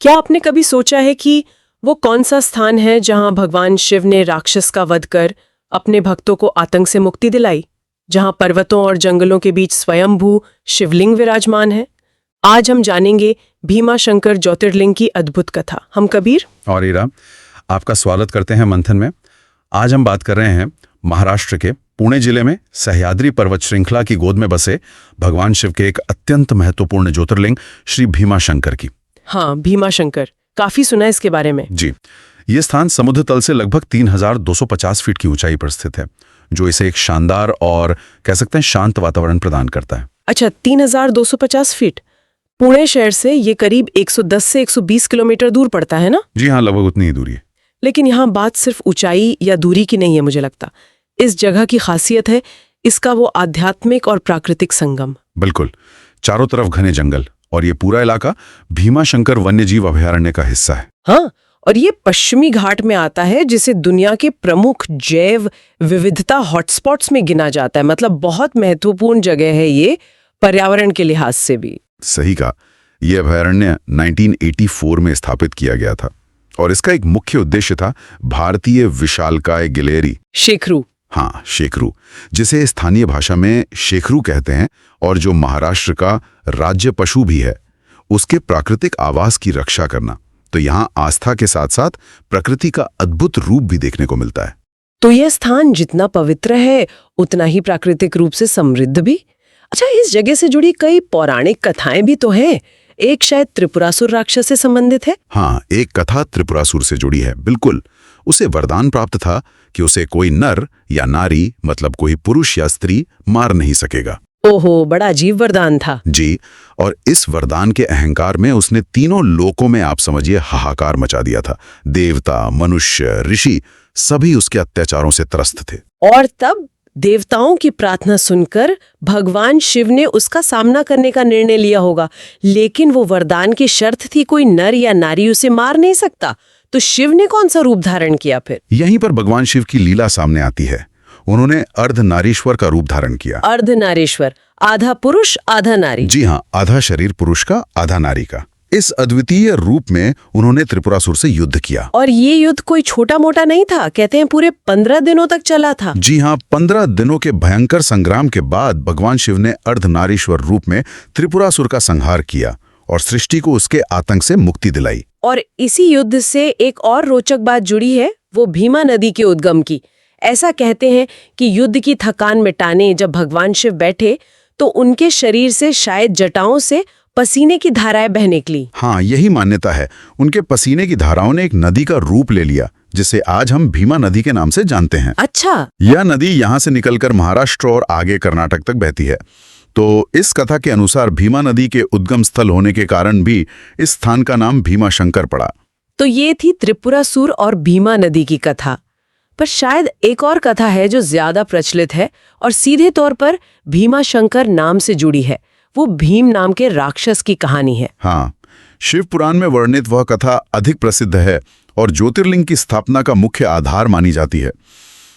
क्या आपने कभी सोचा है कि वो कौन सा स्थान है जहां भगवान शिव ने राक्षस का वध कर अपने भक्तों को आतंक से मुक्ति दिलाई, जहां पर्वतों और जंगलों के बीच स्वयंभू शिवलिंग विराजमान है? आज हम जानेंगे भीमा शंकर ज्योतिर्लिंग की अद्भुत कथा। हम कबीर और ईरा, आपका स्वागत करते हैं मंथन में। आज हम बात कर रहे हैं महाराष्ट्र के पुणे जिले में सह्याद्री पर्वत श्रृंखला की गोद में बसे भगवान शिव के एक अत्यंत महत्वपूर्ण ज्योतिर्लिंग श्री भीमा शंकर की। हाँ, भीमा शंकर, काफी सुना है इसके बारे में। जी, ये स्थान समुद्र तल से लगभग 3250 फीट की ऊंचाई पर स्थित है, जो इसे एक शानदार और कह सकते हैं शांत वातावरण प्रदान करता है। अच्छा, 3250 फीट। पुणे शहर से ये करीब 110 से 120 किलोमीटर दूर पड़ता है ना? जी हाँ, लगभग उतनी ही दूरी है। लेकिन यहाँ बात सिर्फ ऊंचाई या दूरी की नहीं है, मुझे लगता इस जगह की खासियत है इसका वो आध्यात्मिक और प्राकृतिक संगम। बिल्कुल, चारों तरफ घने जंगल और ये पूरा इलाका भीमा शंकर वन्यजीव अभयारण्य का हिस्सा है। हाँ, और ये पश्चिमी घाट में आता है, जिसे दुनिया के प्रमुख जैव विविधता हॉटस्पॉट्स में गिना जाता है। मतलब बहुत महत्वपूर्ण जगह है ये पर्यावरण के लिहाज से भी। सही कहा, यह अभयारण्य 1984 में स्थापित किया गया था और इसका एक मुख्य उद्देश्य था भारतीय विशालकाय गिलहरी शेखरू। हाँ, शेखरू, जिसे स्थानीय भाषा में शेखरू कहते हैं और जो महाराष्ट्र का राज्य पशु भी है, उसके प्राकृतिक आवास की रक्षा करना। तो यहाँ आस्था के साथ साथ प्रकृति का अद्भुत रूप भी देखने को मिलता है। तो यह स्थान जितना पवित्र है उतना ही प्राकृतिक रूप से समृद्ध भी। अच्छा, इस जगह से जुड़ी कई पौराणिक कथाएं भी तो हैं। एक शायद त्रिपुरासुर राक्षस से संबंधित है। हाँ, एक कथा त्रिपुरासुर से जुड़ी है। बिल्कुल, उसे वरदान प्राप्त था कि उसे कोई नर या नारी, मतलब कोई पुरुष या स्त्री, मार नहीं सकेगा। ओहो, बड़ा अजीब वरदान था। जी, और इस वरदान के अहंकार में उसने तीनों लोकों में, आप समझिए, हाहाकार मचा दिया था। देवता, मनुष्य, ऋषि सभी उसके अत्याचारों से त्रस्त थे। और तब देवताओं की प्रार्थना सुनकर भगवान शिव ने उसका सामना करने का निर्णय लिया होगा। लेकिन वो वरदान की शर्त थी कोई नर या नारी उसे मार नहीं सकता। तो शिव ने कौन सा रूप धारण किया फिर? यहीं पर भगवान शिव की लीला सामने आती है। उन्होंने अर्धनारीश्वर का रूप धारण किया। अर्धनारीश्वर, आधा पुरुष आधा नारी। जी हाँ, आधा शरीर पुरुष का, आधा नारी का। इस अद्वितीय रूप में उन्होंने त्रिपुरासुर से युद्ध किया। और ये युद्ध कोई छोटा मोटा नहीं था, कहते हैं पूरे 15 दिनों तक चला था। जी हाँ, 15 दिनों के भयंकर संग्राम के बाद भगवान शिव ने अर्धनारीश्वर रूप में त्रिपुरासुर का संहार किया और सृष्टि को उसके आतंक से मुक्ति दिलाई। और इसी युद्ध से एक और रोचक बात जुड़ी है, वो भीमा नदी के उद्गम की। ऐसा कहते हैं कि युद्ध की थकान मिटाने जब भगवान शिव बैठे तो उनके शरीर से शायद जटाओं से पसीने की धाराएं बह निकली। हाँ, यही मान्यता है। उनके पसीने की धाराओं ने एक नदी का रूप ले लिया, जिसे आज हम भीमा नदी के नाम से जानते हैं। अच्छा, यह नदी यहाँ से निकलकर महाराष्ट्र और आगे कर्नाटक तक बहती है। तो इस कथा के अनुसार भीमा नदी के उद्गम स्थल होने के कारण भी इस स्थान का नाम भीमा शंकर पड़ा। तो ये थी त्रिपुरासुर और भीमा नदी की कथा। पर शायद एक और कथा है जो ज्यादा प्रचलित है और सीधे तौर पर भीमा शंकर नाम से जुड़ी है। वो भीम नाम के राक्षस की कहानी है। हाँ, शिव पुराण में वर्णित वह कथा अधिक प्रसिद्ध है और ज्योतिर्लिंग की स्थापना का मुख्य आधार मानी जाती है।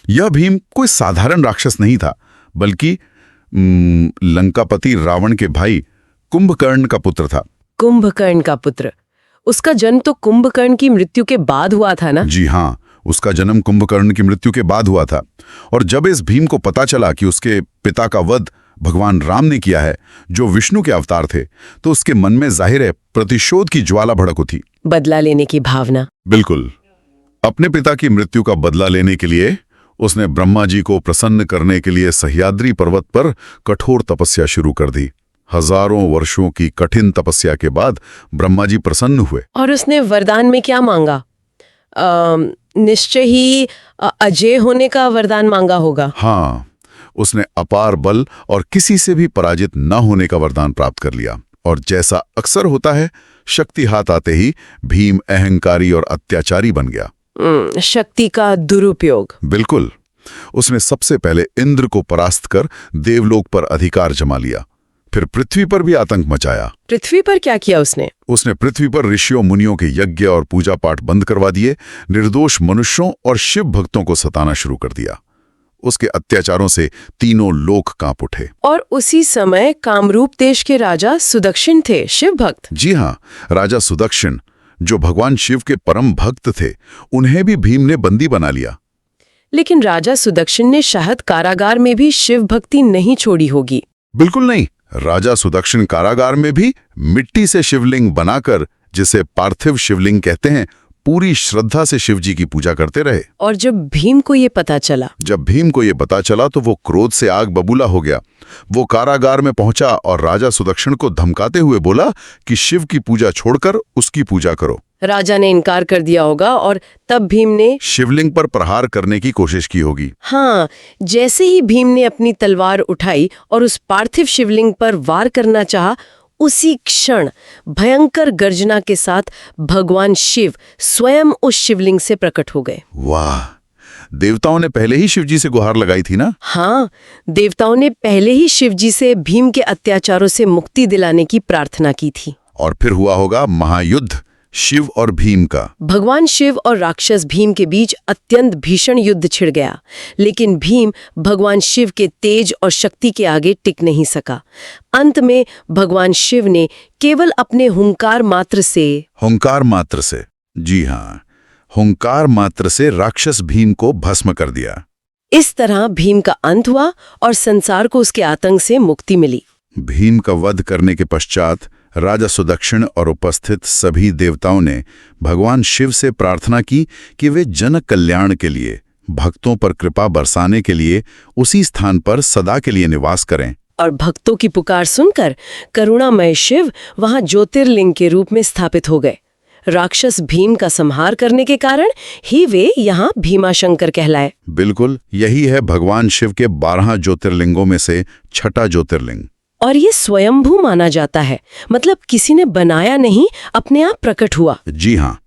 यह भीम कोई साधारण राक्षस नहीं था, बल्कि लंकापति रावण के भाई कुंभकर्ण का पुत्र था। कुंभकर्ण का पुत्र? उसका जन्म तो कुंभकर्ण की मृत्यु के बाद हुआ था ना? जी हाँ, उसका जन्म कुंभकर्ण की मृत्यु के बाद हुआ था। और जब इस भीम को पता चला कि उसके पिता का वध भगवान राम ने किया है, जो विष्णु के अवतार थे, तो उसके मन में जाहिर है प्रतिशोध की ज्वाला भड़क उठी। बदला लेने की भावना। बिल्कुल, अपने पिता की मृत्यु का बदला लेने के लिए उसने ब्रह्मा जी को प्रसन्न करने के लिए सह्याद्री पर्वत पर कठोर तपस्या शुरू कर दी। हजारों वर्षों की कठिन तपस्या के बाद ब्रह्मा जी प्रसन्न हुए। और उसने वरदान में क्या मांगा? निश्चय ही अजय होने का वरदान मांगा होगा। हाँ, उसने अपार बल और किसी से भी पराजित न होने का वरदान प्राप्त कर लिया। और जैसा अक्सर होता है, शक्ति हाथ आते ही भीम अहंकारी और अत्याचारी बन गया। शक्ति का दुरुपयोग। बिल्कुल, उसने सबसे पहले इंद्र को परास्त कर देवलोक पर अधिकार जमा लिया। फिर पृथ्वी पर भी आतंक मचाया। पृथ्वी पर क्या किया उसने? उसने पृथ्वी पर ऋषियों मुनियों के यज्ञ और पूजा पाठ बंद करवा दिए, निर्दोष मनुष्यों और शिव भक्तों को सताना शुरू कर दिया। उसके अत्याचारों से तीनों लोक कांप उठे। और उसी समय कामरूप देश के राजा सुदक्षिण थे शिव भक्त। जी हाँ, राजा सुदक्षिण जो भगवान शिव के परम भक्त थे, उन्हें भी भीम ने बंदी बना लिया। लेकिन राजा सुदक्षिण ने शायद कारागार में भी शिव भक्ति नहीं छोड़ी होगी। बिल्कुल नहीं। राजा सुदक्षिण कारागार में भी मिट्टी से शिवलिंग बनाकर, जिसे पार्थिव शिवलिंग कहते हैं, पूरी श्रद्धा से शिव जी की पूजा करते रहे। और जब भीम को ये पता चला तो वो क्रोध से आग बबूला हो गया। वो कारागार में पहुंचा और राजा सुदक्षिण को धमकाते हुए बोला कि शिव की पूजा छोड़कर उसकी पूजा करो। राजा ने इनकार कर दिया होगा और तब भीम ने शिवलिंग पर प्रहार करने की कोशिश की होगी। हाँ, जैसे ही भीम ने अपनी तलवार उठाई और उस पार्थिव शिवलिंग पर वार करना चाहा, उसी क्षण भयंकर गर्जना के साथ भगवान शिव स्वयं उस शिवलिंग से प्रकट हो गए। वाह! देवताओं ने पहले ही शिवजी से गुहार लगाई थी ना? हाँ, देवताओं ने पहले ही शिवजी से भीम के अत्याचारों से मुक्ति दिलाने की प्रार्थना की थी। और फिर हुआ होगा महायुद्ध शिव और भीम का। भगवान शिव और राक्षस भीम के बीच अत्यंत भीषण युद्ध छिड़ गया, लेकिन भीम भगवान शिव के तेज और शक्ति के आगे टिक नहीं सका। अंत में भगवान शिव ने केवल अपने हुंकार मात्र से, जी हाँ, हुंकार मात्र से राक्षस भीम को भस्म कर दिया। इस तरह भीम का अंत हुआ और संसार को उसके आतंक से मुक्ति मिली। भीम का वध करने के पश्चात राजा सुदक्षिण और उपस्थित सभी देवताओं ने भगवान शिव से प्रार्थना की कि वे जन कल्याण के लिए, भक्तों पर कृपा बरसाने के लिए उसी स्थान पर सदा के लिए निवास करें। और भक्तों की पुकार सुनकर करुणामय शिव वहां ज्योतिर्लिंग के रूप में स्थापित हो गए। राक्षस भीम का संहार करने के कारण ही वे यहाँ भीमाशंकर कहलाए। बिल्कुल, यही है भगवान शिव के 12 ज्योतिर्लिंगों में से छठा ज्योतिर्लिंग। और ये स्वयंभू माना जाता है, मतलब किसी ने बनाया नहीं, अपने आप प्रकट हुआ। जी हाँ,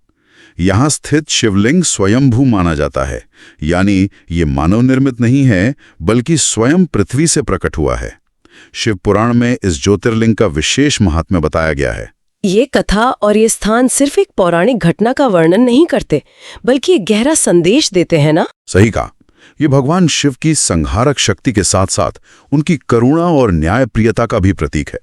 यहाँ स्थित शिवलिंग स्वयंभू माना जाता है, यानी ये मानव निर्मित नहीं है, बल्कि स्वयं पृथ्वी से प्रकट हुआ है। शिव पुराण में इस ज्योतिर्लिंग का विशेष महात्म्य बताया गया है। ये कथा और ये स्थान सिर्फ एक पौराणिक घटना का वर्णन नहीं करते, बल्कि एक गहरा संदेश देते हैं ना? सही कहा। ये भगवान शिव की संहारक शक्ति के साथ साथ उनकी करुणा और न्यायप्रियता का भी प्रतीक है।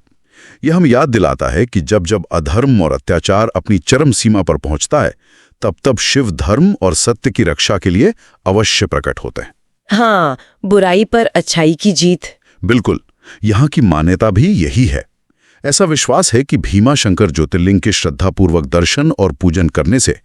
यह हम याद दिलाता है कि जब जब अधर्म और अत्याचार अपनी चरम सीमा पर पहुंचता है, तब तब शिव धर्म और सत्य की रक्षा के लिए अवश्य प्रकट होते हैं। हाँ, बुराई पर अच्छाई की जीत। बिल्कुल, यहाँ की मान्यता भी यही है। ऐसा विश्वास है कि भीमाशंकर ज्योतिर्लिंग के श्रद्धापूर्वक दर्शन और पूजन करने से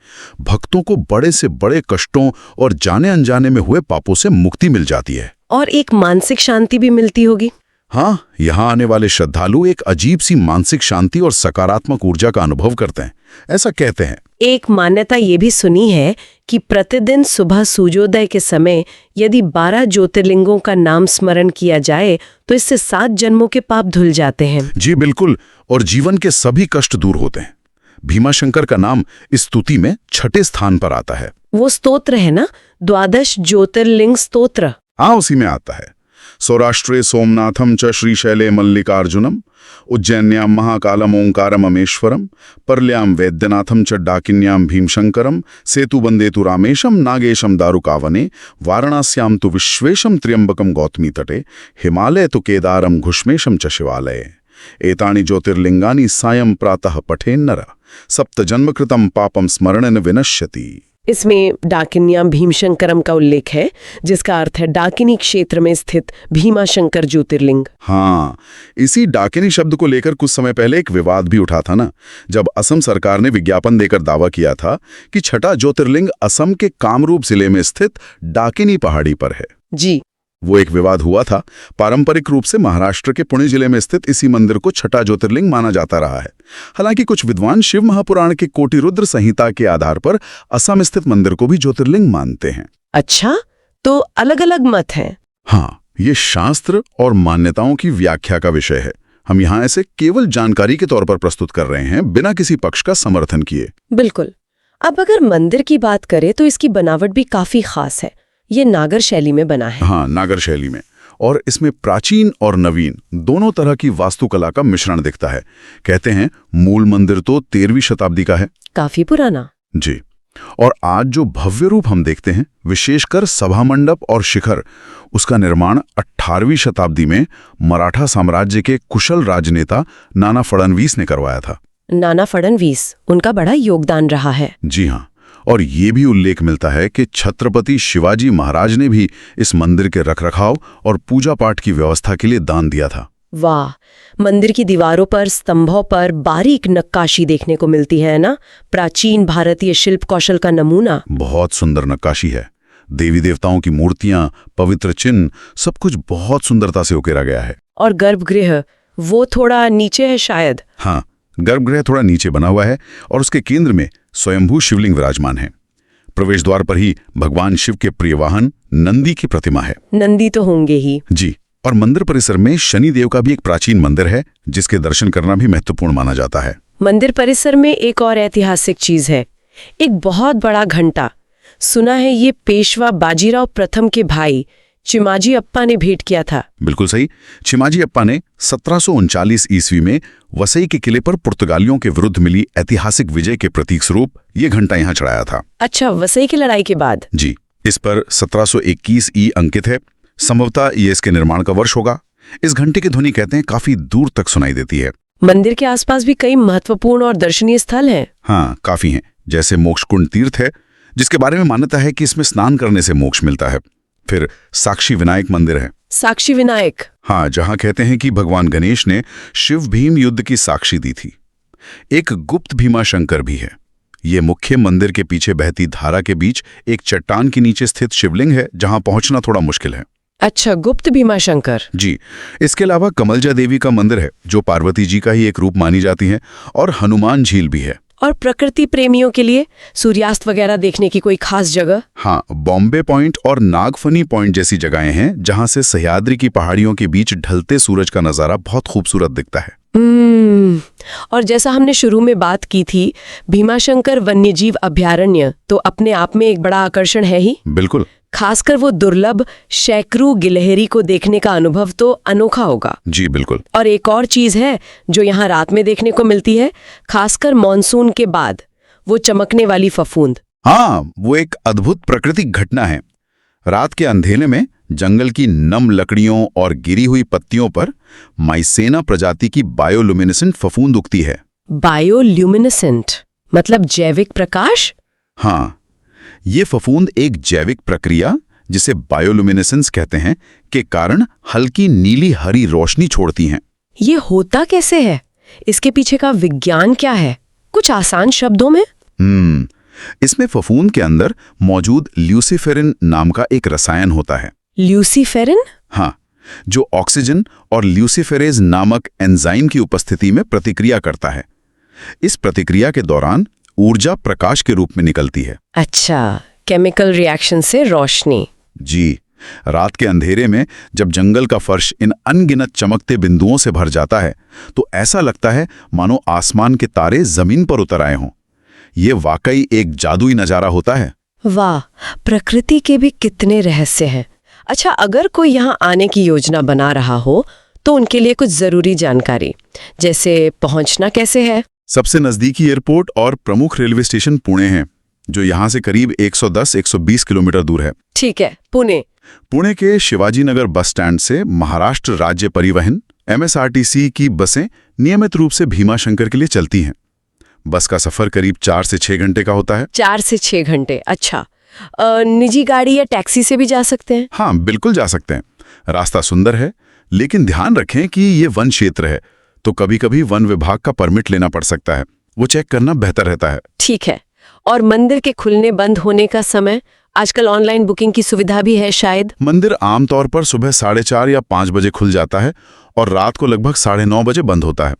भक्तों को बड़े से बड़े कष्टों और जाने अनजाने में हुए पापों से मुक्ति मिल जाती है। और एक मानसिक शांति भी मिलती होगी। हाँ, यहाँ आने वाले श्रद्धालु एक अजीब सी मानसिक शांति और सकारात्मक ऊर्जा का अनुभव करते हैं, ऐसा कहते हैं। एक मान्यता ये भी सुनी है कि प्रतिदिन सुबह सूर्योदय के समय यदि 12 ज्योतिर्लिंगों का नाम स्मरण किया जाए तो इससे 7 जन्मों के पाप धुल जाते हैं। जी बिल्कुल, और जीवन के सभी कष्ट दूर होते हैं। भीमाशंकर का नाम इस स्तुति में 6ठे स्थान पर आता है। वो स्तोत्र है ना, 12 ज्योतिर्लिंग स्तोत्र? हाँ, उसी में आता है। सौराष्ट्रे सोमनाथम च श्रीशैले मल्लिकार्जुनम, उज्जैन्यां महाकालम ओंकारममेश्वरम, परल्यां वैद्यनाथम च डाकिन्यां भीमशंकरम, सेतुबंदेतु रामेशम नागेशम दारुकावने, वाराणस्यां तु विश्वेशम त्र्यंबकम गौतमी तटे, हिमालय तु केदारम घुष्मेशम च शिवालये। एतानि ज्योतिर्लिंगानि सायं प्रातः पठेन्नर, सप्तजन्मकृतं पापम स्मरणेन विनश्यति। इसमें डाकिन्यां भीमशंकरम का उल्लेख है, जिसका अर्थ है डाकिनी क्षेत्र में स्थित भीमाशंकर ज्योतिर्लिंग। हाँ, इसी डाकिनी शब्द को लेकर कुछ समय पहले एक विवाद भी उठा था ना, जब असम सरकार ने विज्ञापन देकर दावा किया था कि छठा ज्योतिर्लिंग असम के कामरूप जिले में स्थित डाकिनी पहाड़ी पर है। जी, वो एक विवाद हुआ था। पारंपरिक रूप से महाराष्ट्र के पुणे जिले में स्थित इसी मंदिर को छठा ज्योतिर्लिंग माना जाता रहा है। हालांकि कुछ विद्वान शिव महापुराण के कोटिरुद्र संहिता के आधार पर असम स्थित मंदिर को भी ज्योतिर्लिंग मानते हैं। अच्छा, तो अलग अलग मत हैं। हाँ, ये शास्त्र और मान्यताओं की व्याख्या का विषय है। हम यहाँ ऐसे केवल जानकारी के तौर पर प्रस्तुत कर रहे हैं, बिना किसी पक्ष का समर्थन किए। बिल्कुल। अब अगर मंदिर की बात करें तो इसकी बनावट भी काफी खास है। ये नागर शैली में बना है। हाँ, नागर शैली में, और इसमें प्राचीन और नवीन दोनों तरह की वास्तुकला का मिश्रण दिखता है। कहते हैं मूल मंदिर तो 13वीं शताब्दी का है। काफी पुराना। जी, और आज जो भव्य रूप हम देखते हैं, विशेषकर सभा मंडप और शिखर, उसका निर्माण 18वीं शताब्दी में मराठा साम्राज्य के कुशल राजनेता नाना फडणवीस ने करवाया था। नाना फडणवीस, उनका बड़ा योगदान रहा है। जी हाँ, और ये भी उल्लेख मिलता है कि छत्रपति शिवाजी महाराज ने भी इस मंदिर के रखरखाव और पूजा पाठ की व्यवस्था के लिए दान दिया था। वाह, मंदिर की दीवारों पर, स्तंभों पर बारीक नक्काशी देखने को मिलती है ना, प्राचीन भारतीय शिल्प कौशल का नमूना। बहुत सुंदर नक्काशी है। देवी देवताओं की मूर्तियां, पवित्र चिन्ह, सब कुछ बहुत सुंदरता से उकेरा गया है। और गर्भगृह, वो थोड़ा नीचे है शायद। हाँ, गर्भगृह थोड़ा नीचे बना हुआ है और उसके केंद्र में स्वयंभू शिवलिंग विराजमान है। प्रवेश द्वार पर ही भगवान शिव के प्रिय वाहन नंदी की प्रतिमा है। नंदी तो होंगे ही। जी, और मंदिर परिसर में शनि देव का भी एक प्राचीन मंदिर है, जिसके दर्शन करना भी महत्वपूर्ण माना जाता है। मंदिर परिसर में एक और ऐतिहासिक चीज है, एक बहुत बड़ा घंटा। सुना है ये पेशवा बाजीराव प्रथम के भाई चिमाजी अप्पा ने भेंट किया था। बिल्कुल सही। चिमाजी अप्पा ने 1739 ईस्वी में वसई के किले पर पुर्तगालियों के विरुद्ध मिली ऐतिहासिक विजय के प्रतीक स्वरूप ये घंटा यहाँ चढ़ाया था। अच्छा, वसई की लड़ाई के बाद? जी, इस पर 1721 ई अंकित है। संभवतः ये इसके निर्माण का वर्ष होगा। इस घंटे की ध्वनि कहते हैं काफी दूर तक सुनाई देती है। मंदिर के आसपास भी कई महत्वपूर्ण और दर्शनीय स्थल हैं। हाँ, काफी हैं। जैसे मोक्षकुंड तीर्थ है, जिसके बारे में मान्यता है कि इसमें स्नान करने से मोक्ष मिलता है। फिर साक्षी विनायक मंदिर है। साक्षी विनायक? हाँ, जहां कहते हैं कि भगवान गणेश ने शिव भीम युद्ध की साक्षी दी थी। एक गुप्त भीमा शंकर भी है। ये मुख्य मंदिर के पीछे बहती धारा के बीच एक चट्टान के नीचे स्थित शिवलिंग है, जहां पहुंचना थोड़ा मुश्किल है। अच्छा, गुप्त भीमा शंकर। जी, इसके अलावा कमलजा देवी का मंदिर है, जो पार्वती जी का ही एक रूप मानी जाती है, और हनुमान झील भी है। और प्रकृति प्रेमियों के लिए सूर्यास्त वगैरह देखने की कोई खास जगह? हाँ, बॉम्बे पॉइंट और नागफनी पॉइंट जैसी जगहें हैं, जहां से सह्याद्री की पहाड़ियों के बीच ढलते सूरज का नजारा बहुत खूबसूरत दिखता है। और जैसा हमने शुरू में बात की थी, भीमाशंकर वन्यजीव अभयारण्य तो अपने आप में एक बड़ा आकर्षण है ही। बिल्कुल। खासकर वो दुर्लभ शैकरू गिलहरी को देखने का अनुभव तो अनोखा होगा। जी बिल्कुल। और एक और चीज है जो यहाँ रात में देखने को मिलती है, खासकर मॉनसून के बाद, वो चमकने वाली फफूंद। हाँ, वो एक अद्भुत प्राकृतिक घटना है। रात के अंधेरे में जंगल की नम लकड़ियों और गिरी हुई पत्तियों पर माइसेना प्रजाति की बायोल्यूमिनेसेंट फफूंद उगती है। बायोल्यूमिनेसेंट मतलब जैविक प्रकाश? हाँ, ये फफूंद एक जैविक प्रक्रिया, जिसे बायोल्यूमिनेसेंस कहते हैं, के कारण हल्की नीली हरी रोशनी छोड़ती हैं। ये होता कैसे है? इसके पीछे का विज्ञान क्या है? कुछ आसान शब्दों में? इसमें फफूंद के अंदर मौजूद ल्यूसीफेरिन नाम का एक रसायन होता है। ल्यूसीफेरिन? हाँ, जो ऑक्सीजन और ल्यूसीफेरेज नामक एंजाइम की उपस्थिति में प्रतिक्रिया करता है। इस प्रतिक्रिया के दौरान ऊर्जा प्रकाश के रूप में निकलती है। अच्छा, केमिकल रिएक्शन से रोशनी। जी, रात के अंधेरे में जब जंगल का फर्श इन अनगिनत चमकते बिंदुओं से भर जाता है, तो ऐसा लगता है मानो आसमान के तारे जमीन पर उतर आए हों। ये वाकई एक जादुई नजारा होता है। वाह, प्रकृति के भी कितने रहस्य हैं। अच्छा, अगर कोई यहाँ आने की योजना बना रहा हो तो उनके लिए कुछ जरूरी जानकारी, जैसे पहुंचना कैसे है? सबसे नजदीकी एयरपोर्ट और प्रमुख रेलवे स्टेशन पुणे है, जो यहाँ से करीब 110-120 किलोमीटर दूर है। ठीक है, पुणे। पुणे के शिवाजी नगर बस स्टैंड से महाराष्ट्र राज्य परिवहन MSRTC की बसें नियमित रूप से भीमाशंकर के लिए चलती हैं। बस का सफर करीब 4 से 6 घंटे का होता है। 4 से 6 घंटे? अच्छा, निजी गाड़ी या टैक्सी से भी जा सकते हैं? हाँ, बिल्कुल जा सकते हैं। रास्ता सुंदर है, लेकिन ध्यान रखें कि ये वन क्षेत्र है, तो कभी कभी वन विभाग का परमिट लेना पड़ सकता है। वो चेक करना बेहतर रहता है। ठीक है। और मंदिर के खुलने बंद होने का समय? आजकल ऑनलाइन बुकिंग की सुविधा भी है शायद। मंदिर आमतौर पर सुबह 4:30 या 5 बजे खुल जाता है और रात को लगभग 9:30 बजे बंद होता है।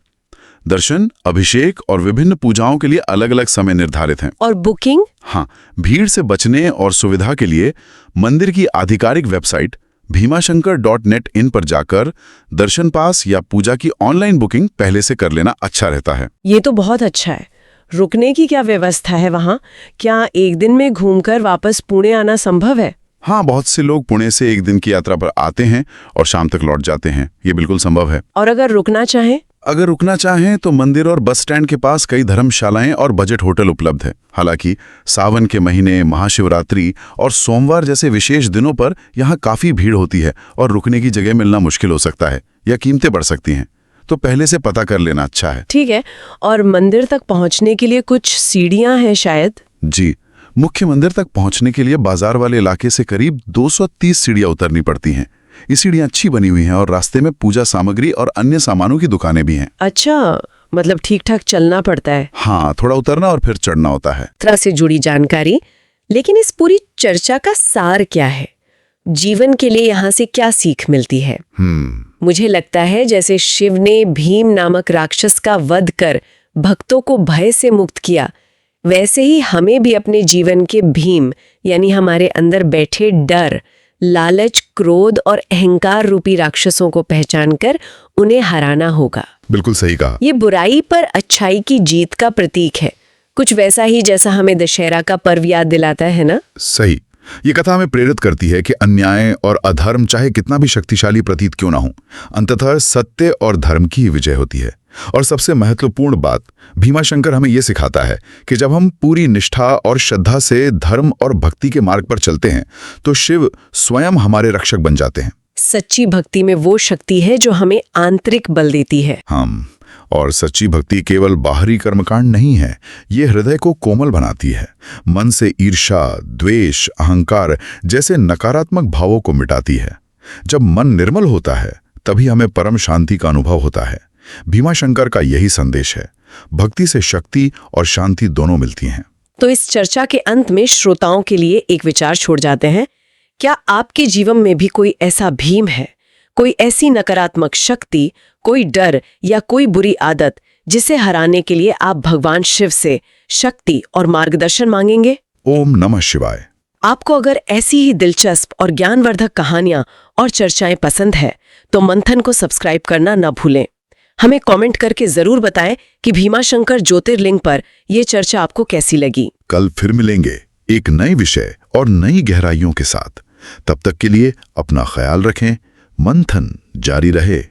दर्शन, अभिषेक और विभिन्न पूजाओं के लिए अलग अलग समय निर्धारित हैं। और बुकिंग? हाँ, भीड़ से बचने और सुविधा के लिए मंदिर की आधिकारिक वेबसाइट bhimashankar.net इन पर जाकर दर्शन पास या पूजा की ऑनलाइन बुकिंग पहले से कर लेना अच्छा रहता है। ये तो बहुत अच्छा है। रुकने की क्या व्यवस्था है वहाँ? क्या एक दिन में घूमकर वापस पुणे आना संभव है? हाँ, बहुत से लोग पुणे से एक दिन की यात्रा पर आते हैं और शाम तक लौट जाते हैं। ये बिल्कुल संभव है। और अगर रुकना चाहें? अगर रुकना चाहें तो मंदिर और बस स्टैंड के पास कई धर्मशालाएं और बजट होटल उपलब्ध है। हालांकि सावन के महीने, महाशिवरात्रि और सोमवार जैसे विशेष दिनों पर यहाँ काफी भीड़ होती है और रुकने की जगह मिलना मुश्किल हो सकता है या कीमतें बढ़ सकती हैं। तो पहले से पता कर लेना अच्छा है। ठीक है, और मंदिर तक पहुंचने के लिए कुछ सीढ़ियां हैं शायद? जी, मुख्य मंदिर तक पहुंचने के लिए बाजार वाले इलाके से करीब 230 सीढ़ियां उतरनी पड़ती हैं। ये सीढ़ियां अच्छी बनी हुई हैं और रास्ते में पूजा सामग्री और अन्य सामानों की दुकानें भी हैं। अच्छा, मतलब ठीक ठाक चलना पड़ता है। हाँ, थोड़ा उतरना और फिर चढ़ना होता है। तरह से जुड़ी जानकारी। लेकिन इस पूरी चर्चा का सार क्या है? जीवन के लिए यहाँ से क्या सीख मिलती है? मुझे लगता है जैसे शिव ने भीम नामक राक्षस का वध कर भक्तों को भय से मुक्त किया, वैसे ही हमें भी अपने जीवन के भीम यानी हमारे अंदर बैठे डर, लालच, क्रोध और अहंकार रूपी राक्षसों को पहचानकर उन्हें हराना होगा। बिल्कुल सही कहा। ये बुराई पर अच्छाई की जीत का प्रतीक है, कुछ वैसा ही जैसा हमें दशहरा का पर्व याद दिलाता है ना? सही। ये कथा हमें प्रेरित करती है कि अन्याय और अधर्म चाहे कितना भी शक्तिशाली प्रतीत क्यों ना हो, अंततः सत्य और धर्म की ही विजय होती है। और सबसे महत्वपूर्ण बात, भीमाशंकर हमें ये सिखाता है कि जब हम पूरी निष्ठा और श्रद्धा से धर्म और भक्ति के मार्ग पर चलते हैं तो शिव स्वयं हमारे रक्षक बन जाते हैं। सच्ची भक्ति में वो शक्ति है जो हमें आंतरिक बल देती है। और सच्ची भक्ति केवल बाहरी कर्मकांड नहीं है, ये हृदय को कोमल बनाती है, मन से ईर्ष्या, द्वेष, अहंकार जैसे नकारात्मक भावों को मिटाती है। जब मन निर्मल होता है तभी हमें परम शांति का अनुभव होता है। भीमाशंकर का यही संदेश है, भक्ति से शक्ति और शांति दोनों मिलती हैं। तो इस चर्चा के अंत में श्रोताओं के लिए एक विचार छोड़ जाते हैं। क्या आपके जीवन में भी कोई ऐसा भीम है, कोई ऐसी नकारात्मक शक्ति, कोई डर या कोई बुरी आदत जिसे हराने के लिए आप भगवान शिव से शक्ति और मार्गदर्शन मांगेंगे? ओम नमः शिवाय। आपको अगर ऐसी ही दिलचस्प और ज्ञानवर्धक कहानियां और चर्चाएं पसंद है तो मंथन को सब्सक्राइब करना न भूलें। हमें कमेंट करके जरूर बताएं कि भीमाशंकर ज्योतिर्लिंग पर यह चर्चा आपको कैसी लगी। कल फिर मिलेंगे एक नए विषय और नई गहराइयों के साथ। तब तक के लिए अपना ख्याल रखें। मंथन जारी रहे।